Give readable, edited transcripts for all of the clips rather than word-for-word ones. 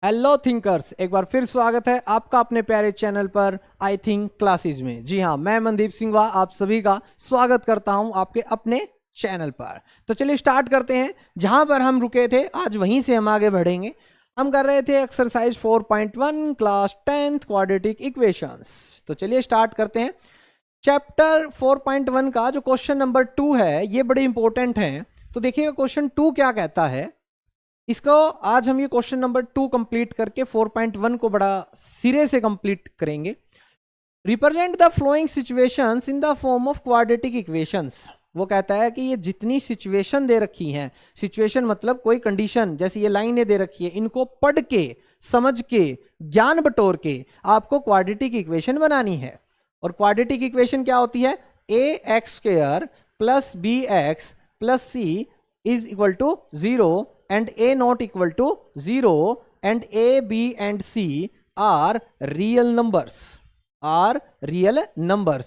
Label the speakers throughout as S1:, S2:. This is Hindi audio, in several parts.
S1: हेलो थिंकर्स, एक बार फिर स्वागत है आपका अपने प्यारे चैनल पर आई थिंक क्लासेज में। जी हाँ, मैं मनदीप सिंह आप सभी का स्वागत करता हूं आपके अपने चैनल पर। तो चलिए स्टार्ट करते हैं। जहां पर हम रुके थे आज वहीं से हम आगे बढ़ेंगे। हम कर रहे थे exercise 4.1 class 10th quadratic equations. तो चलिए स्टार्ट करते हैं। चैप्टर 4.1 का जो क्वेश्चन नंबर 2 है ये बड़े इंपॉर्टेंट है। तो देखिएगा क्वेश्चन 2 क्या कहता है। इसको आज हम ये क्वेश्चन नंबर 2 कंप्लीट करके 4.1 को बड़ा सिरे से कंप्लीट करेंगे। Represent the flowing situations in the form of quadratic equations. वो कहता है कि ये जितनी सिचुएशन दे रखी हैं, सिचुएशन मतलब कोई कंडीशन, जैसे ये लाइनें दे रखी है, इनको पढ़ के समझ के ज्ञान बटोर के आपको क्वाड्रेटिक इक्वेशन बनानी है। और क्वाड्रेटिक इक्वेशन क्या होती है? A x square plus B x plus C is equal to 0 and a not equal to 0 and a, b and c are real numbers,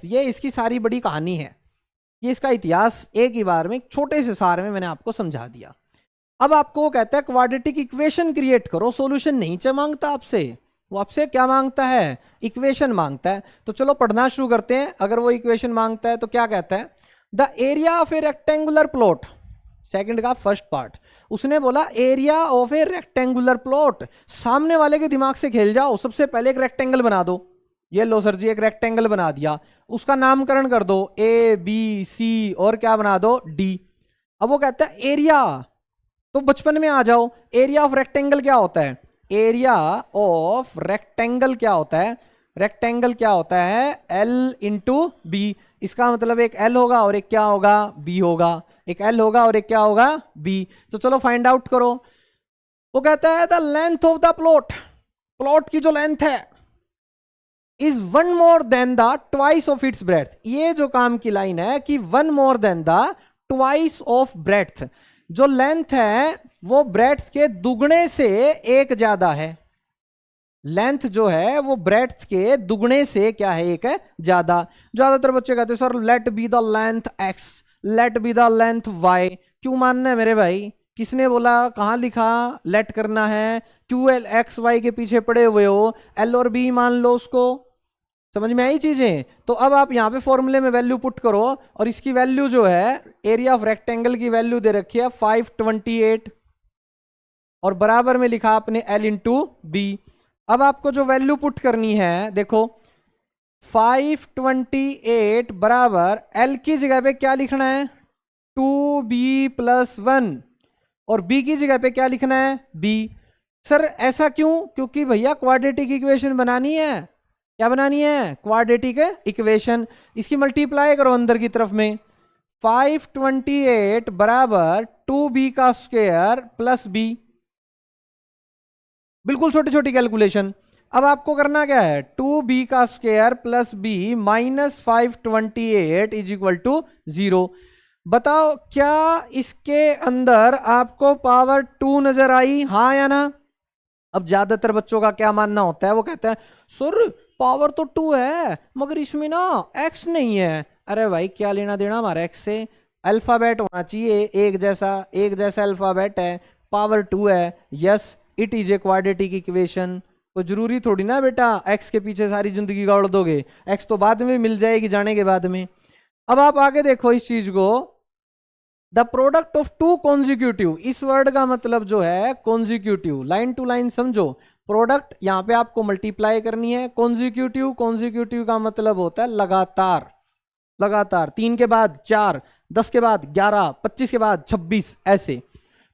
S1: ये इसकी सारी बड़ी कहानी है। ये इसका इतिहास एक ही बार में एक छोटे से सार में मैंने आपको समझा दिया। अब आपको वो कहता है क्वाड्रेटिक इक्वेशन क्रिएट करो। सॉल्यूशन नहीं मांगता आपसे, वो आपसे क्या मांगता है? इक्वेशन मांगता है। तो चलो पढ़ना शुरू करते हैं। अगर वो इक्वेशन मांगता है तो क्या कहता है? The area of A rectangular plot, second का फर्स्ट पार्ट, उसने बोला area of A rectangular plot. सामने वाले के दिमाग से खेल जाओ। सबसे पहले एक रेक्टेंगल बना दो। ये लो सर जी, एक रेक्टेंगल बना दिया, उसका नामकरण कर दो ए बी सी और क्या बना दो डी। अब वो कहता है एरिया, तो बचपन में आ जाओ। एरिया ऑफ रेक्टेंगल क्या होता है? एरिया ऑफ रेक्टेंगल क्या होता है? रेक्टेंगल क्या होता है? L into B. इसका मतलब एक एल होगा और एक क्या होगा? बी होगा। एक एल होगा और एक क्या होगा? बी। तो चलो फाइंड आउट करो। वो कहता है the length of the plot, plot की जो लेंथ है, is 1 more than the twice of its breadth। ये जो काम की लाइन है कि 1 more than the twice of breadth, जो लेंथ है वो ब्रेड्थ के दुगने से एक ज्यादा है। लेंथ जो है वो ब्रेड्थ के दुगने से क्या है? एक है ज्यादा। ज्यादातर बच्चे कहते हैं sir let be the length X, let be the length Y. क्यों मानना है मेरे भाई? किसने बोला? कहां लिखा लेट करना है? क्यों एल एक्स वाई के पीछे पड़े हुए हो? एल और बी मान लो उसको। समझ में आई चीजें? तो अब आप यहां पे फॉर्मूले में वैल्यू पुट करो और इसकी वैल्यू जो है एरिया ऑफ रेक्टेंगल की वैल्यू दे रखी है 528 और बराबर में लिखा आपने एल इंटू बी। अब आपको जो वैल्यू पुट करनी है, देखो 528 बराबर एल की जगह पे क्या लिखना है? 2b+1 और b की जगह पे क्या लिखना है? b। सर ऐसा क्यों? क्योंकि भैया क्वाड्रेटिक इक्वेशन बनानी है। क्या बनानी है? Quadratic equation. इसकी मल्टीप्लाई करो अंदर की तरफ में। 528 बराबर 2b का स्क्वायर प्लस b। बिल्कुल छोटी छोटी कैलकुलेशन। अब आपको करना क्या है? 2b का square plus b minus 528 is equal to 0। बताओ क्या इसके अंदर आपको पावर 2 नजर आई? हाँ या ना? अब ज्यादातर बच्चों का क्या मानना होता है? वो कहता है सर पावर तो 2 है मगर इसमें ना x नहीं है। अरे भाई क्या लेना देना हमारा x से? अल्फाबेट होना चाहिए एक जैसा अल्फाबेट है, पावर 2 है, yes it is a quadratic equation. तो जरूरी थोड़ी ना बेटा x के पीछे सारी जिंदगी गाड़ दोगे, x तो बाद में मिल जाएगी जाने के बाद में। अब आप आगे देखो इस चीज को, द प्रोडक्ट ऑफ 2 कॉन्जिक्यूटिव। इस वर्ड का मतलब जो है कॉन्जिक्यूटिव, लाइन टू लाइन समझो। प्रोडक्ट यहां पे आपको मल्टीप्लाई करनी है, कॉन्जिक्यूटिव का मतलब होता है लगातार। लगातार 3 के बाद 4, 10 के बाद 11, 25 के बाद 26, ऐसे।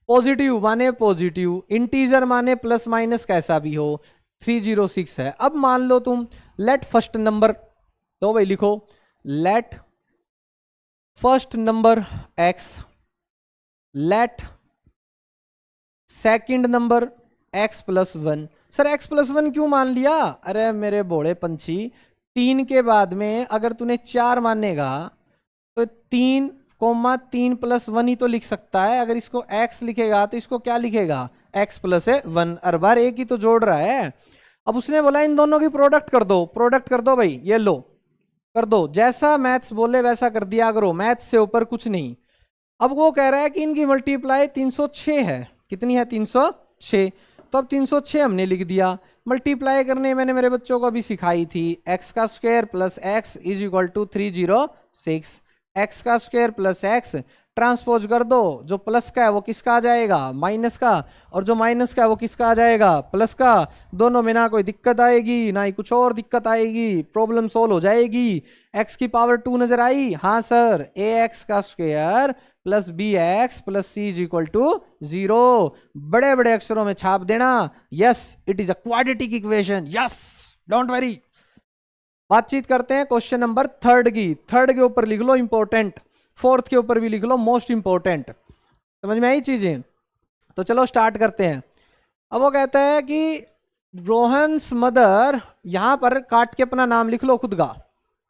S1: पॉजिटिव माने पॉजिटिव, इंटीजर माने प्लस माइनस कैसा भी हो। 306 है। अब मान लो तुम लेट फर्स्ट नंबर, तो भाई लिखो let first number x, let second number x+1। Sir x+1 क्यों मान लिया? अरे मेरे भोले पंछी, 3 के बाद में अगर तूने 4 मानेगा तो 3,3+1 ही तो लिख सकता है। अगर इसको x लिखेगा तो इसको क्या लिखेगा? x+1। हर बार एक ही तो जोड़ रहा है। अब उसने बोला इन दोनों की प्रोडक्ट कर दो। प्रोडक्ट कर दो भाई, ये लो कर दो। जैसा मैथ्स बोले वैसा कर दिया करो, मैथ्स से ऊपर कुछ नहीं। अब वो कह रहा है कि इनकी मल्टीप्लाई 306 है। कितनी है? 306। तो अब 306 हमने लिख दिया। मल्टीप्लाई करने मैंने मेरे बच्चों को अभी सिखाई थी, एक्स का square plus X is equal to 306। X का स्क्वायर प्लस एक्स ट्रांसपोज कर दो, जो प्लस का है वो किसका आ जाएगा, माइनस का, और जो माइनस का है वो किसका आ जाएगा, प्लस का। दोनों में ना कोई दिक्कत आएगी ना ही कुछ और दिक्कत आएगी, प्रॉब्लम सोल्व हो जाएगी। एक्स की पावर 2 नजर आई, हाँ सर, ए एक्स का square plus B x plus C is equal to 0। बड़े बड़े अक्षरों में छाप देना, yes it is a quadratic equation, yes don't worry. बातचीत करते हैं क्वेश्चन नंबर 3 की। 3 के ऊपर लिख लो इंपॉर्टेंट, 4th के ऊपर भी लिख लो मोस्ट इंपॉर्टेंट। समझ में आई चीजें? तो चलो स्टार्ट करते हैं। अब वो कहता है कि रोहन्स मदर, यहां पर काट के अपना नाम लिख लो खुद का,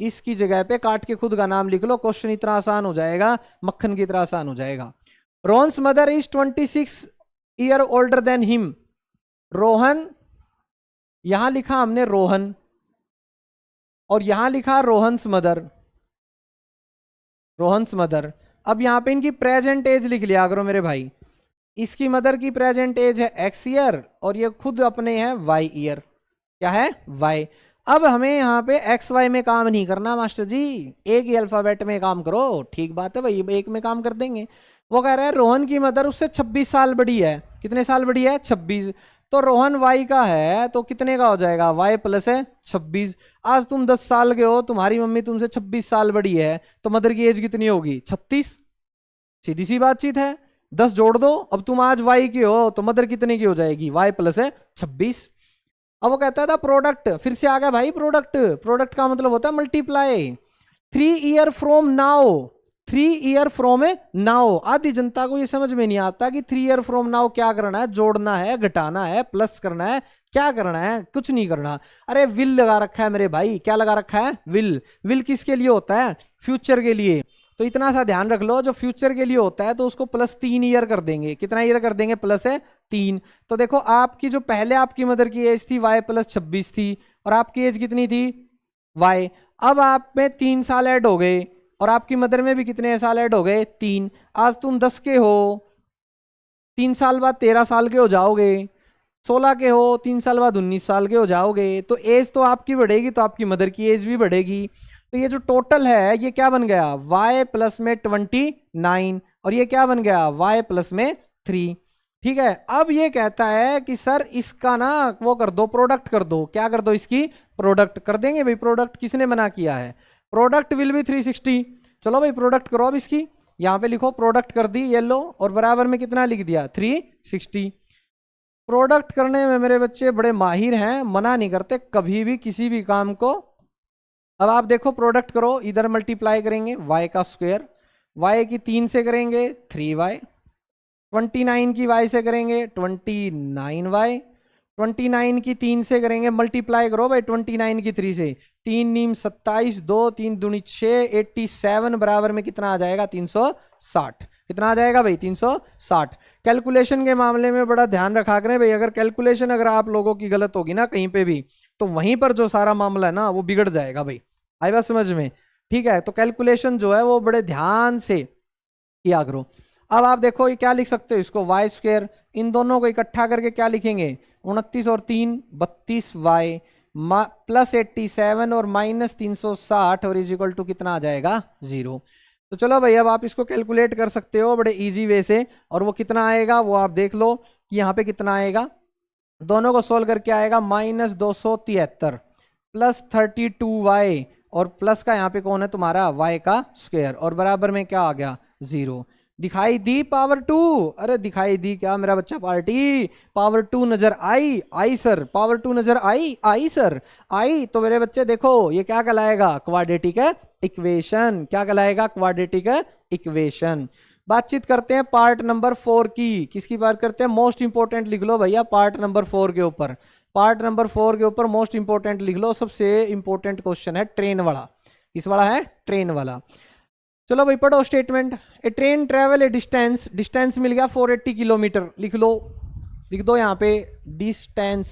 S1: इसकी जगह पे काट के खुद का नाम लिख लो, क्वेश्चन इतना आसान हो जाएगा, मक्खन की तरह आसान हो जाएगा। Rohan's mother is 26 year older than him. Rohan, यहां लिखा हमने रोहन, और यहां लिखा रोहन्स मदर, रोहन्स मदर। अब यहां पे इनकी प्रेजेंट एज लिख लिया करो मेरे भाई। इसकी मदर की प्रेजेंट एज है एक्स ईयर, और ये खुद अपने हैं वाई ईयर। क्या है, वाई। अब हमें यहाँ पे एक्स वाई में काम नहीं करना मास्टर जी, एक ही अल्फाबेट में काम करो। ठीक बात है भाई, एक में काम कर देंगे। वो कह रहा है रोहन की मदर उससे 26 साल बड़ी है। कितने साल बड़ी है, 26। तो रोहन वाई का है तो कितने का हो जाएगा, वाई प्लस है 26। आज तुम 10 साल के हो, तुम्हारी मम्मी तुमसे 26 साल बड़ी है, तो मदर की एज कितनी होगी, 36। सीधी सी बातचीत है, 10 जोड़ दो। अब तुम आज वाई के हो तो मदर कितने की हो जाएगी, वाई प्लस है 26। अब वो कहता था प्रोडक्ट, फिर से आ गया भाई प्रोडक्ट। प्रोडक्ट का मतलब होता है multiply. 3 year from now, 3 year from now. आधी जनता को ये समझ में नहीं आता कि 3 ईयर फ्रॉम नाउ क्या करना है, जोड़ना है, घटाना है, प्लस करना है, क्या करना है, कुछ नहीं करना। अरे विल लगा रखा है मेरे भाई, क्या लगा रखा है, विल। विल किसके लिए होता है, फ्यूचर के लिए। तो इतना सा ध्यान रख लो, जो फ्यूचर के लिए होता है तो उसको प्लस 3 ईयर कर देंगे। कितना ईयर कर देंगे, प्लस है 3। तो देखो आपकी जो पहले आपकी मदर की एज थी वाई प्लस 26 थी, और आपकी एज कितनी थी, वाई। अब आप में 3 साल ऐड हो गए, और आपकी मदर में भी कितने साल ऐड हो गए, 3। आज तुम 10 के हो, 3 साल बाद 13 साल के हो जाओगे। 16 के हो, 3 साल बाद 19 साल के हो जाओगे। तो एज तो आपकी बढ़ेगी, तो आपकी मदर की एज भी बढ़ेगी। तो ये जो टोटल है ये क्या बन गया, y प्लस में 29, और ये क्या बन गया, y प्लस में 3। ठीक है। अब ये कहता है कि सर इसका ना वो कर दो, प्रोडक्ट कर दो। क्या कर दो, इसकी प्रोडक्ट कर देंगे भाई। प्रोडक्ट किसने मना किया है, प्रोडक्ट विल बी 360। चलो भाई प्रोडक्ट करो अब इसकी, यहां पे लिखो प्रोडक्ट कर दी, ये लो, और बराबर में कितना लिख दिया, 360। प्रोडक्ट करने में मेरे बच्चे बड़े माहिर हैं, मना नहीं करते कभी भी किसी भी काम को। अब आप देखो प्रोडक्ट करो, इधर मल्टीप्लाई करेंगे y का स्क्वायर, y की 3 से करेंगे 3y, 29 की y से करेंगे 29y, 29 की 3 से करेंगे, मल्टीप्लाई करो भाई 29 की 3 से, 3 नीम 27, 2 3 दूनी 6, 87 बराबर में कितना आ जाएगा, 360। कितना आ जाएगा भाई, 360। कैलकुलेशन के मामले में बड़ा ध्यान रखा करें भाई, अगर कैलकुलेशन अगर आप लोगों की गलत होगी ना कहीं पे भी, तो वहीं पर जो सारा मामला है ना वो बिगड़ जाएगा भाई। आई बात समझ में? ठीक है, तो कैलकुलेशन जो है वो बड़े ध्यान से किया करो। अब आप देखो ये क्या लिख सकते हो, इसको वाई स्क्वायर, इन दोनों को इकट्ठा करके क्या लिखेंगे, 29 और 3 32y प्लस 87 और माइनस 360 और इज इक्वल टू कितना आ जाएगा, 0। तो चलो भाई अब आप इसको कैलकुलेट कर सकते हो बड़े इजी वे से, और वो कितना आएगा वो आप देख लो कि यहाँ पे कितना आएगा। दोनों को सोल्व करके आएगा -273 प्लस 32y, और प्लस का यहाँ पे कौन है तुम्हारा, y का स्क्वायर, और बराबर में क्या आ गया, 0। दिखाई दी पावर 2, अरे दिखाई दी क्या मेरा बच्चा पार्टी, पावर 2 नजर आई, आई सर, पावर 2 नजर आई, आई सर, आई। तो मेरे बच्चे देखो ये क्या कहलाएगा, क्वाड्रेटिक इक्वेशन। क्या कहलाएगा, क्वाड्रेटिक इक्वेशन। बातचीत करते हैं पार्ट नंबर 4 की। किसकी बात करते हैं, मोस्ट इंपोर्टेंट लिख लो भैया पार्ट नंबर 4 के ऊपर। पार्ट नंबर 4 के ऊपर मोस्ट इंपोर्टेंट लिख लो, सबसे इंपोर्टेंट क्वेश्चन है ट्रेन वाला। किस वाला है, ट्रेन वाला। चलो भाई पढ़ो statement. A train travel a distance, distance मिल गया 480 किलोमीटर, लिख लो, लिख दो यहाँ पे डिस्टेंस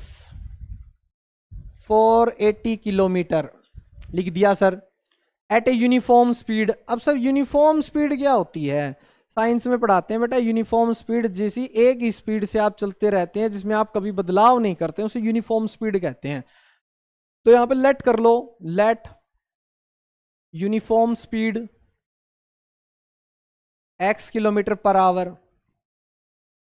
S1: 480 किलोमीटर, लिख दिया सर। At a uniform speed. अब सर यूनिफॉर्म स्पीड क्या होती है, साइंस में पढ़ाते हैं बेटा, यूनिफॉर्म स्पीड जैसी एक ही स्पीड से आप चलते रहते हैं जिसमें आप कभी बदलाव नहीं करते, उसे यूनिफॉर्म स्पीड कहते हैं। तो यहां पे लेट कर लो, let uniform speed x kilometre per hour,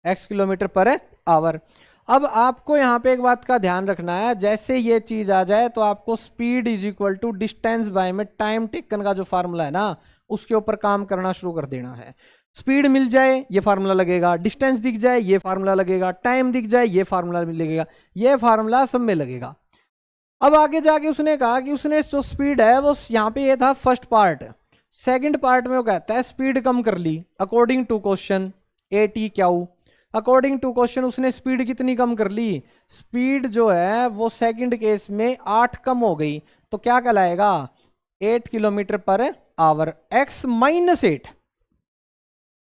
S1: x kilometre per hour. अब आपको यहां पे एक बात का ध्यान रखना है, जैसे ये चीज आ जाए तो आपको speed is equal to distance by में टाइम टेकन का जो फार्मूला है ना, उसके ऊपर काम करना शुरू कर देना है। स्पीड मिल जाए ये फार्मूला लगेगा, डिस्टेंस दिख जाए ये फार्मूला लगेगा, टाइम दिख जाए ये फार्मूला लगेगा, ये फार्मूला सब में लगेगा। अब आगे जाके उसने कहा कि उसने जो स्पीड है वो यहाँ पे ये था फर्स्ट पार्ट, सेकंड पार्ट में वो कहता है स्पीड कम कर ली according to question A T Q. According to question उसने स्पीड कितनी कम कर ली, स्पीड जो है वो सेकंड केस में 8 कम हो गई, तो क्या कहलाएगा 8 kilometre per hour, x minus 8,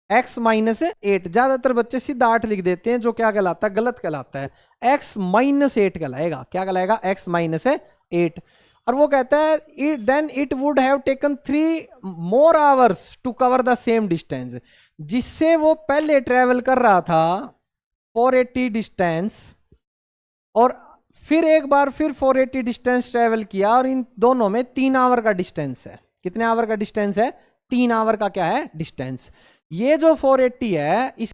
S1: x minus 8। ज्यादातर बच्चे सीधा 8 लिख देते हैं, जो क्या कहलाता है, गलत कहलाता है, x माइनस 8 कहलाएगा। क्या कहलाएगा, x माइनस 8। और वो कहता है then it would have taken 3 more hours to cover the same distance, जिससे वो पहले ट्रेवल कर रहा था 480 डिस्टेंस और फिर एक बार फिर 480 डिस्टेंस ट्रेवल किया, और इन दोनों में 3 आवर का डिस्टेंस है। कितने आवर का डिस्टेंस है, 3 आवर का क्या है डिस्टेंस। ये जो 480 है इस